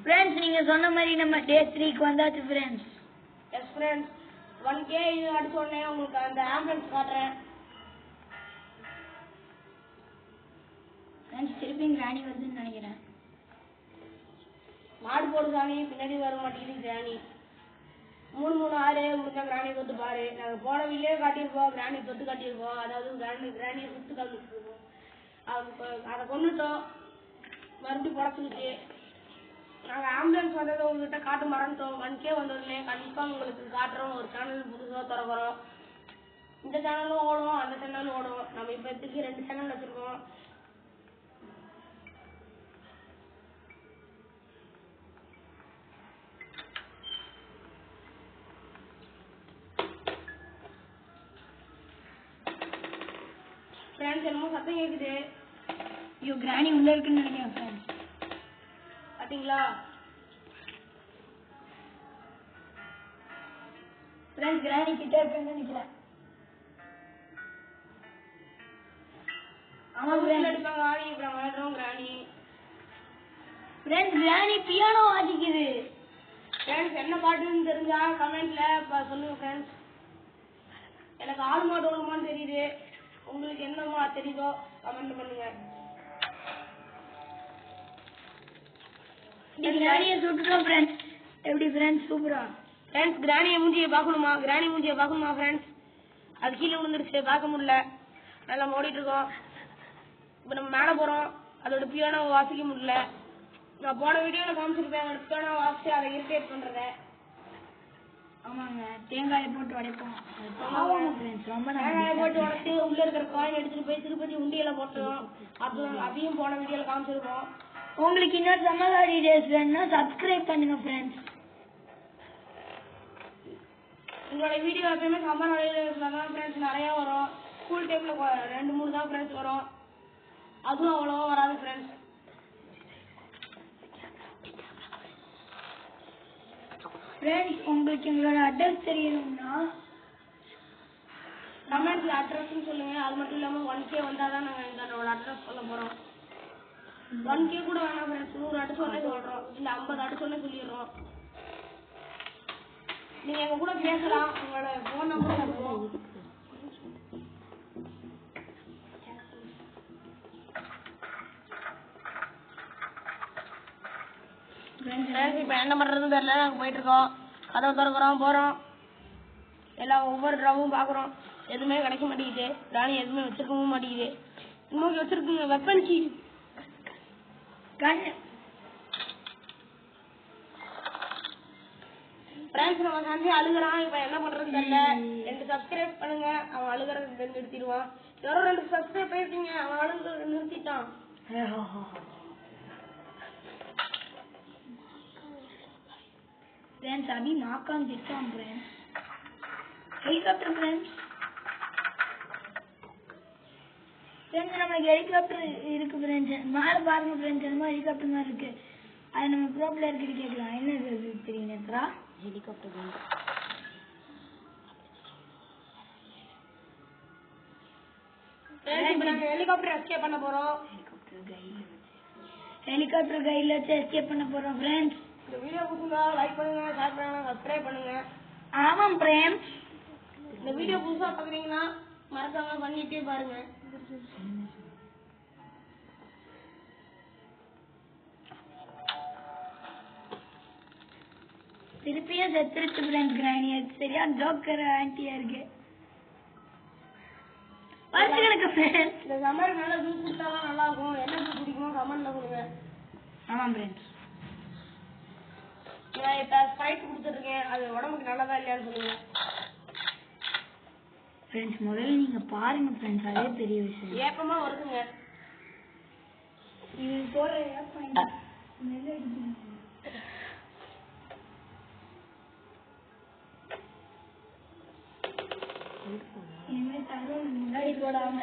Friends நீங்க சொன்ன மாதிரி நம்ம டே 3க்கு வந்தாச்சு ஃப்ரெண்ட்ஸ். எஸ் ஃப்ரெண்ட்ஸ் 1k இது அடிச்ச உடனே உங்களுக்கு அந்த ஆம்புலன்ஸ் காட்டுறேன். ஃப்ரெண்ட்ஸ் திருப்பி கிராணி வருதுன்னு நினைக்கிறேன். மாடு போடு சாமி, பின்னாடி வர மாட்டேங்குது கிராணி. 336 முடிஞ்சா கிராணி தொட்டு பாரு. நாங்கள் போன வீடியோ காட்டியிருப்போம், கிராணி தொட்டு காட்டியிருப்போம். அதாவது கிராணியை சுட்டு காமிச்சிருக்கோம். அதை கொண்டுட்டோம், மறுபடியும் புடச்சிக்கிச்சு. நாங்கள் ஆம்புலன்ஸ் வந்ததை உங்ககிட்ட காட்ட மறந்துட்டோம். 1k வந்ததுமே கண்டிப்பாக உங்களுக்கு காட்டுறோம். ஒரு சேனல் புதுசாக திறக்கிறோம். இந்த சேனலும் ஓடும், அந்த சேனலும் ஓடும். நம்ம இப்போதைக்கு 2 சேனல் வச்சுருக்கோம். ஃப்ரெண்ட்ஸ் என்னமோ சத்தம் கேட்குது. ஐயோ கிராணி உள்ள இருக்குன்னு நினைக்கிறேன் ஃப்ரெண்ட்ஸ். பார்த்தீங்களா ஃப்ரெண்ட்ஸ் கிராணி கிட்ட இருக்குன்னு நினைக்கிறேன். ஆமா ஃப்ரெண்ட்ஸ் அடிப்பாங்க ஆடி. இப்போ நம்ம ஆடுறோம் கிராணி. ஃப்ரெண்ட்ஸ் கிராணி பியானோ வாசிக்குது. ஃப்ரெண்ட்ஸ் என்ன பாட்டுன்னு தெரிஞ்சா கமெண்ட்ல சொல்லுங்க ஃப்ரெண்ட்ஸ். எனக்கு ஆடு மாடு ஒழுமான்னு தெரியுது. உங்களுக்கு என்னமா தெரியுதோ கமெண்ட் பண்ணுங்க. கிராணியை சுட்டுட்டோம் ஃப்ரெண்ட்ஸ். எப்படி ஃப்ரெண்ட்ஸ் சூப்பரா? ஃப்ரெண்ட்ஸ் கிராணியை மூஞ்சியை பார்க்கணுமா? கிராணி மூஞ்சியை பார்க்கணுமா ஃப்ரெண்ட்ஸ்? அது கீழே விழுந்துருச்சு, பார்க்க முடியல. நல்லா ஓடிட்டு இருக்கோம். இப்போ நம்ம மேலே போகிறோம். அதோட பியானோ வாசிக்க முடியல. நான் போன வீடியோவில் காமிச்சிருப்பேன் பியானோ வாசிச்சு அதை இரிட்டேட் பண்ணுறத. ஆமாங்க தேங்காயை போட்டு உடைப்போம். தேங்காயை போட்டு உடைச்சு உள்ள இருக்கிற காயின் எடுத்துட்டு போய் திருப்பதி உண்டியெல்லாம் போட்டோம். அதையும் போன வீடியோவில் காமிச்சிருக்கோம். உங்களுக்கு இன்னொரு சம்மர் டீடைல்ஸ் வேணும்னா சப்ஸ்கிரைப் பண்ணுங்க ஃப்ரெண்ட்ஸ். உங்களோட வீடியோ எப்பயுமே சம்மர் ஹாலிடேஸ்ல தான் ஃப்ரெண்ட்ஸ் நிறையா வரும். ஸ்கூல் டைம்ல 2-3 தான் ஃப்ரெண்ட்ஸ் வரும். அதுவும் அவ்வளோவா வராது ஃப்ரெண்ட்ஸ். ஃப்ரெண்ட்ஸ் உங்களுக்கு எங்களோட அட்ரஸ் தெரியணும்னா கமெண்ட்ல அட்ரஸ்ன்னு சொல்லுங்க. அது மட்டும் இல்லாமல் 1k வந்தால் தான் நாங்கள் எங்களோட அட்ரஸ் சொல்ல போகிறோம். 1k கூட வேணாம் ஃப்ரெண்ட்ஸ். 100 அடிச்சு உடனே சொல்கிறோம், இல்லை 50 அடிச்சு உடனே சொல்லிடுறோம். நீங்கள் எங்கள் கூட பேசலாம். உங்களோட ஃபோன் நம்பர் இருக்கும். இப்போ என்ன பண்ணுறதுன்னு தெரியல. நாங்கள் போயிட்டுருக்கோம். கதவை திறக்கிறோம், போகிறோம். எல்லாம் ஒவ்வொரு ட்ரவும் பார்க்குறோம். எதுவுமே கிடைக்க மாட்டேங்குது. ராணி எதுவுமே வச்சிருக்கவும் மாட்டேங்குது. இன்னொரு வச்சிருக்குங்க வெப்பன் கீ கண். ஃப்ரெண்ட்ஸ் நம்ம சாந்தி அழுகுறான். இப்போ என்ன பண்ணுறதுன்னு தெரியல. 2 சப்ஸ்கிரைப் பண்ணுங்க. அவன் அழுகிறது நிறுத்திடுவான். யாரோ 2 சப்ஸ்கிரைப் பண்ணிருக்கீங்க. அவன் அழுகுறது நிறுத்திட்டான். ஃப்ரெண்ட்ஸ் அபி மாக்காம் திட்டான் ஃப்ரெண்ட்ஸ். Helicopter friends. ஃப்ரெண்ட்ஸ் நம்மளுக்கு ஹெலிகாப்டர் இருக்கு ஃப்ரெண்ட்ஸ். மேலே பாருங்க ஃப்ரெண்ட்ஸ். என்னமோ ஹெலிகாப்டர் மாதிரி இருக்கு. அது நம்ம ப்ரோ பிளேயர் கிட்ட கேட்கலாம். என்ன தெரியும் நேத்ரா? ஹெலிகாப்டர் ஹெலிகாப்டர் எஸ்கேப் பண்ண போறோம். ஹெலிகாப்டர் கையில வச்சு எஸ்கேப் பண்ண போறோம் ஃப்ரெண்ட்ஸ். இந்த வீடியோ புதுசா லைக் பண்ணுங்க, ஷேர் பண்ணுங்க, சப்ஸ்கிரைப் பண்ணுங்க. ஆமாம் பிரேம். இந்த வீடியோ புதுசா பாக்குறீங்கன்னா மறக்காம பண்ணிட்டே பாருங்க. திருப்பியும் செத்துருச்சு ஃப்ரெண்ட்ஸ் கிராணி. சரியா ஜோக்கர் ஆன்ட்டியா இருக்கு. பார்த்துக்கணுங்க ஃப்ரெண்ட்ஸ். இந்த சம்மருக்கு நல்லா ஜூஸ் குடிச்சாலும் நல்லா இருக்கும். என்ன ஜூஸ் குடிக்குமோ கமெண்ட்ல கொடுங்க. ஆமாம் ஃப்ரெண்ட்ஸ். நான் இப்போ ஸ்ப்ரைட் கொடுத்துருக்கேன். அது உடம்புக்கு நல்லதா இல்லையான்னு சொல்லுங்க ஃப்ரெண்ட்ஸ். முதல்ல நீங்க பாருங்க ஃப்ரெண்ட்ஸ். அதே பெரிய விஷயம். ஏப்பமா வருதுங்க. இது போற ஏப்பம் நெல் அடிக்குது. இனிமே தகவல் முன்னாடி போடாம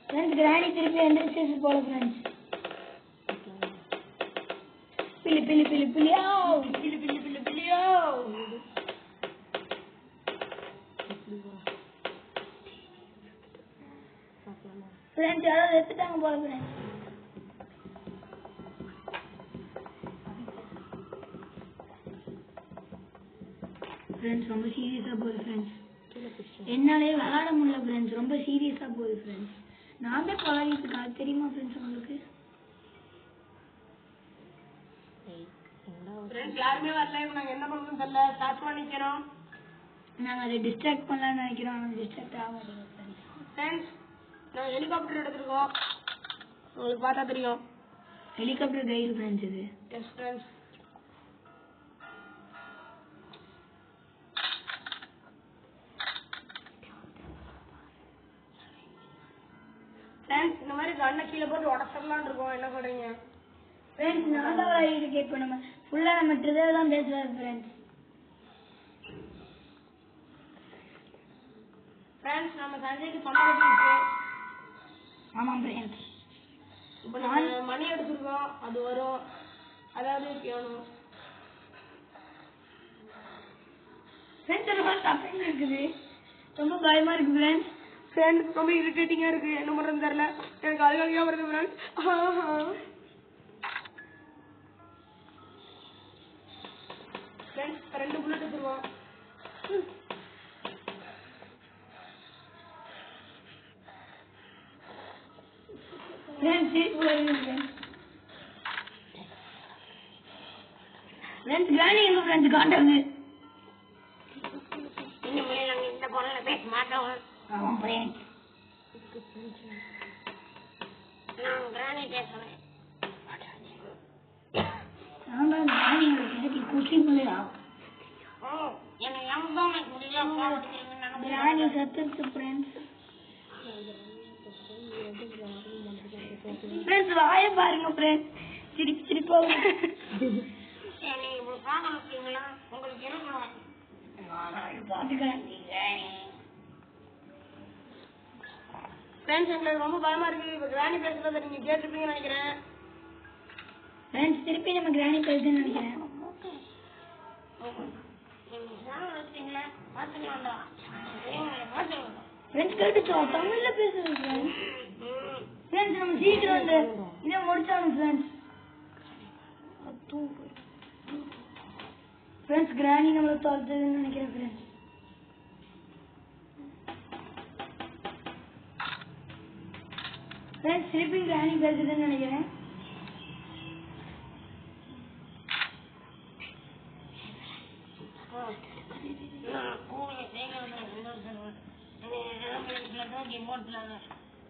ஃப்ரெண்ட்ஸ் கிராணி திருப்பி எந்திரிச்சு போல ஃப்ரெண்ட்ஸ். பில்லி பில்லி பில்லி பில்லியோ பில்லி பில்லி பில்லி பில்லியோ. ஃப்ரெண்ட்ஸ் யாராவது எடுத்துட்டாங்க போல ஃப்ரெண்ட்ஸ். ஃப்ரெண்ட்ஸ் ரொம்ப சீரியஸா போகுது ஃப்ரெண்ட்ஸ். என்னாலே விளையாட முடியல ஃப்ரெண்ட்ஸ், ரொம்ப சீரியஸா போகுது ஃப்ரெண்ட்ஸ். நான் தான் விளையாடிட்டு இருக்கேன், அது தெரியுமா ஃப்ரெண்ட்ஸ் உங்களுக்கு? ஃப்ரெண்ட்ஸ் யாருமே வரல, இப்போ நாங்கள் என்ன பண்ணுறோம்னு தெரியல. ஸ்டார்ட் பண்ணிக்கிறோம். நாங்கள் அதை டிஸ்ட்ராக்ட் பண்ணலாம்னு நினைக்கிறோம், ஆனால் டிஸ்ட்ராக்ட் ஆக மாட்டேங்குது ஃப்ரெண்ட்ஸ். ஃப்ரெண்ட்ஸ் நாங்கள் ஹெலிகாப்டர் எடுத்துருக்கோம், உங்களுக்கு பார்த்தா தெரியும். ஹெலிகாப்டர் கைடு ஃப்ரெண்ட்ஸ் இது. S friends. ஃப்ரெண்ட்ஸ் இந்த மாதிரி கண்ணை கீழே போட்டு உடச்சிடலான்னு இருக்கோம், என்ன சொல்கிறீங்க? ஃப்ரெண்ட்ஸ் நான் தான் விளையாடிட்டு இப்போ நம்ம ஃபுல்லாக நம்ம ட்ரிதர் தான் பேசுவார் ஃப்ரெண்ட்ஸ். ஃப்ரெண்ட்ஸ் நம்ம சஞ்சய்க்கு சொன்ன கட்டிருக்கு. ஆமாம் ஃப்ரெண்ட்ஸ். இப்போ நாங்கள் மணி எடுத்துருக்கோம், அது வரும், அதாவது பியானோ. ஃப்ரெண்ட்ஸ் ரொம்ப டஃபிங் இருக்குது, ரொம்ப பயமாக இருக்குது ஃப்ரெண்ட்ஸ். ஃப்ரெண்ட்ஸ் ரொம்ப இரிட்டேட்டிங்காக இருக்குது, என்ன பண்ணுறதுன்னு தெரில, எனக்கு அழுகாக வருது ஃப்ரெண்ட்ஸ். ஃப்ரெண்ட்ஸ் 2 புல்லட் எடுத்துருவோம். ஃப்ரெண்ட்ஸ் கிராணி எங்க ஃப்ரெண்ட்ஸ் காண்டாங்க. இனிமே நாங்கள் இந்த பொருளை பேச மாட்டோம். ஆமாம் ஃப்ரெண்ட்ஸ். நான் கிராணி பேசுகிறேன். நான் கிராணி எனக்கு குஷி பண்ணா எனக்கு நம்பாம முடியல. கிராணி சத்துருக்கு ஃப்ரெண்ட்ஸ். ஃப்ரெண்ட்ஸ் வாய பாருங்க ஃப்ரெண்ட்ஸ், சிரிப்பு சிரிப்பா நீங்க இப்படி பார்க்கணுங்களா? உங்களுக்கு இருக்கணும். ஃப்ரெண்ட்ஸ் எங்களுக்கு ரொம்ப பயமா இருக்கு. இப்போ கிராணி பேசுறத நீங்க கேட்டிருப்பீங்கன்னு நினைக்கிறேன். ஃப்ரெண்ட்ஸ் திருப்பி நம்ம கிராணி பேசுன்னு நினைக்கிறேன். ஃப்ரெண்ட்ஸ் கேட்டுச்சோ தமிழ்ல பேசுறேன் ஃப்ரெண்ட்ஸ். ஃப்ரெண்ட்ஸ் நம்ம சீக்கிரம் வந்து இதை முடிச்சாங்க ஃப்ரெண்ட்ஸ். ஃப்ரெண்ட்ஸ் கிராணி நம்மளை தோர்த்ததுன்னு நினைக்கிறேன் ஃப்ரெண்ட்ஸ். ஃப்ரெண்ட்ஸ் திருப்பி கிராணி பேசுதுன்னு நினைக்கிறேன்.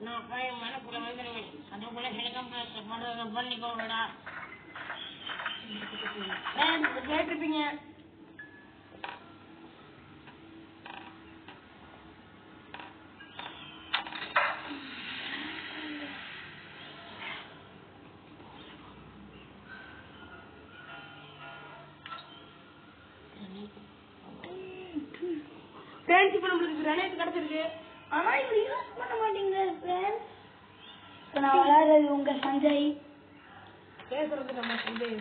நான் பையன் மனக்குள்ள வந்துடுவேன், அதுக்குள்ள ஹெலிகாப்டர் பண்ணிக்கோங்கடா. கேட்டிருப்பீங்க. ஃப்ரெண்ட்ஸ் இப்போ நம்மளுக்கு கிரனேட் கிடைச்சிருக்கு, ஆனா இது யூஸ் பண்ண மாட்டீங்க ஃப்ரெண்ட்ஸ். நான் விளையாடுறது உங்க சஞ்சய், பேசுறது நம்ம சஞ்சய்.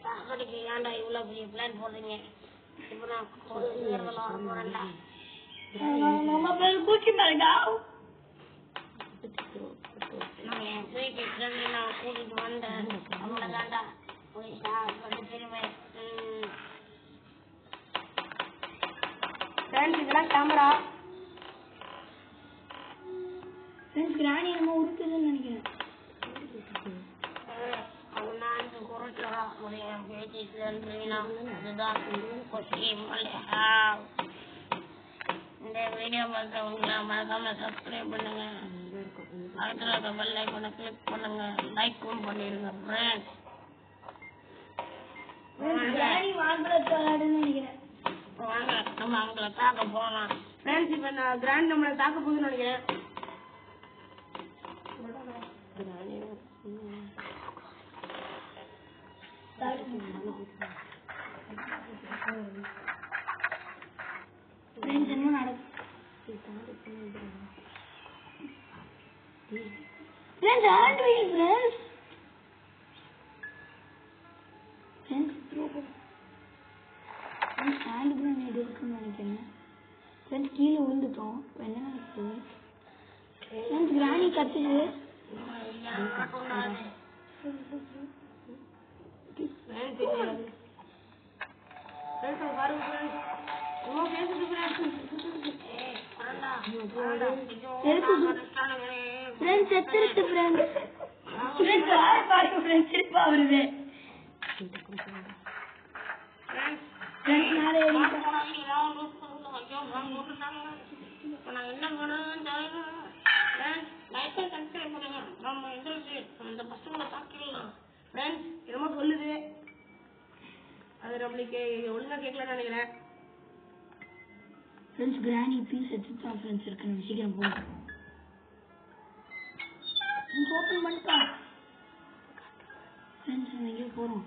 சாக்கடைக்கு ஏன்டா இவ்வளோ பெரிய பிளான் போடுறீங்க? இப்போ நான் போறேன்டா. நம்ம பேர் பூச்சி மரகா. நான் என் வீட்டு ஃப்ரெண்டு நான் கூட்டிட்டு வந்தேன், அவ்வளோதான்டா. ஃப்ரெண்ட்ஸ் இதெல்லாம் கேமரா. ஃப்ரெண்ட்ஸ் கிராணி என்னமோ உடுத்துதுன்னு நினைக்கிறேன். இந்த வீடியோ பார்த்தவங்க மறக்காம சப்ஸ்கிரைப் பண்ணுங்க, அடுத்த இருக்க பெல் ஐகானை கிளிக் பண்ணுங்க, லைக்கும் பண்ணிடுங்க ஃப்ரெண்ட்ஸ். கிராணி வான்பலத்தை விளையாடுன்னு நினைக்கிறேன். வாங்க நம்ம அவங்கள தாக்க போகலாம். ஃப்ரெண்ட்ஸ் இப்போ நான் கிராண்ட் நம்மளை தாக்க போகுதுன்னு நினைக்கிறேன். ஃப்ரெண்ட்ஸ் என்ன நடக்கும்? Friends hand wheel friends. Friends hand grenade இருக்குன்னு நினைக்கிறேன். ஃப்ரெண்ட்ஸ் கீழே விழுந்துட்டோம், என்ன நடக்குது? ஃப்ரெண்ட்ஸ் கிராணி கத்துது. என்னமோ சொல்லுது அது நம்மளுக்கு ஒழுங்கா கேட்கலன்னு நினைக்கிறேன். ஃப்ரெண்ட்ஸ் கிரானி பீஸ் எடுத்துதான் ஃப்ரெண்ட்ஸ் இருக்கு, நம்ம சீக்கிரம் போகணும். ஓப்பன் பண்ணிட்டா ஃப்ரெண்ட்ஸ், நம்ம எங்கேயோ போகிறோம்.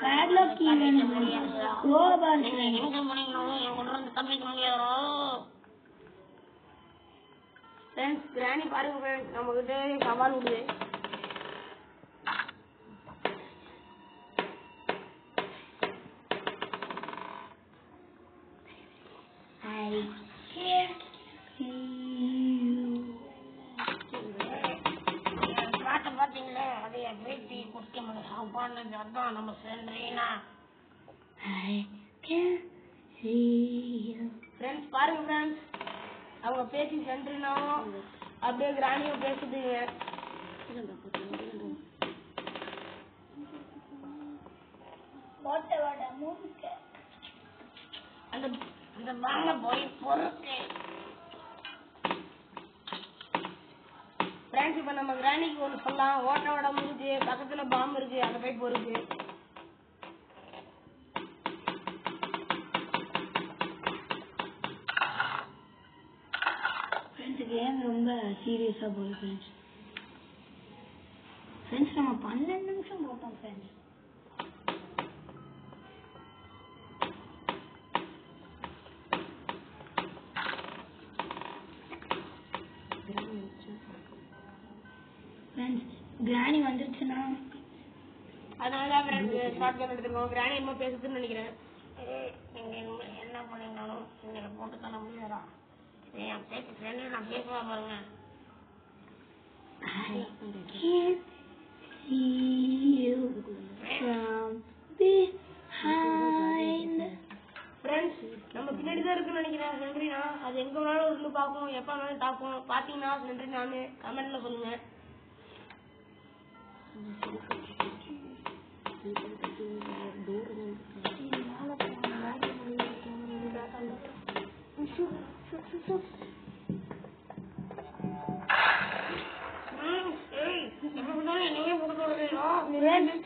பேட்லாக் கீ வேணும் க்ரோபால் ஃப்ரெண்ட்ஸ். கிரானி பாருங்க ஃப்ரெண்ட்ஸ், நம்ம கிட்ட சவால் விடுது. பாத்தீங்களே அதே பேட்டி குட்டி சாப்பாடு அதான் நம்ம சென்றீனா. ஃப்ரெண்ட்ஸ் பாருங்க ஃப்ரெண்ட்ஸ், அவங்க பேசி சென்றுனாலும் அப்படியே கிரானியும் பேசுதுங்க. அந்த பாங்க போய் பொறுக்கு. ஃப்ரெண்ட்ஸ் இப்ப நம்ம கிரானிக்கு ஒன்று சொல்லலாம். ஓட்ட உடம்பு இருக்கு, பக்கத்துல பாம்பு இருக்கு, அதை போய் பொறுக்கு. கேம் ரொம்ப சீரியஸா போகுது ஃப்ரெண்ட்ஸ். ஃப்ரெண்ட்ஸ் நம்ம 12 நிமிஷம் போட்டோம் ஃப்ரெண்ட்ஸ். ஃப்ரெண்ட்ஸ் கிரானி வந்துருச்சுன்னா அதனால ஃப்ரெண்ட்ஸ் ஷார்ட் கன் எடுத்துக்கோங்க. கிரானி என்ன பேசுதுன்னு நினைக்கிறேன். நீங்க என்ன பண்ணீங்கனாலும் நீங்க போட்டு தர முடியாதா? என் பேச்சு ஃப்ரெண்டு நான் பேசுவா பாருங்க. I can't see you from behind. Friends நம்ம பின்னாடி தான் இருக்குன்னு நினைக்கிறேன் சென்ட்ரினா. அது எங்க வேணாலும் இருந்து பார்க்கும், எப்ப வேணாலும் தாக்கும். பாத்தீங்கன்னா சென்ட்ரினான்னு கமெண்ட்ல சொல்லுங்க.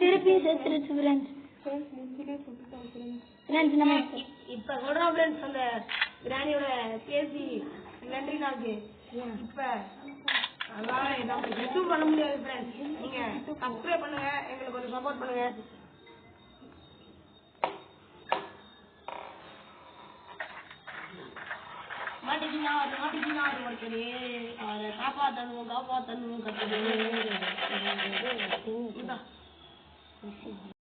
திருப்பி செத்துருச்சு ஃப்ரெண்ட்ஸ். நம்ம இப்ப சொல்றோம் ஃப்ரெண்ட்ஸ், அந்த கிரானியோட பேசி சென்ட்ரினாக்கு இப்ப அதான் நம்ம எதுவும் பண்ண முடியாது ஃப்ரெண்ட்ஸ். நீங்க சப்ஸ்கிரைப் பண்ணுங்க, எங்களுக்கு கொஞ்சம் சப்போர்ட் பண்ணுங்க. மாட்டிக்கினா ஒரு ஒருத்தரு அவரை காப்பாத்தணும் கத்துது.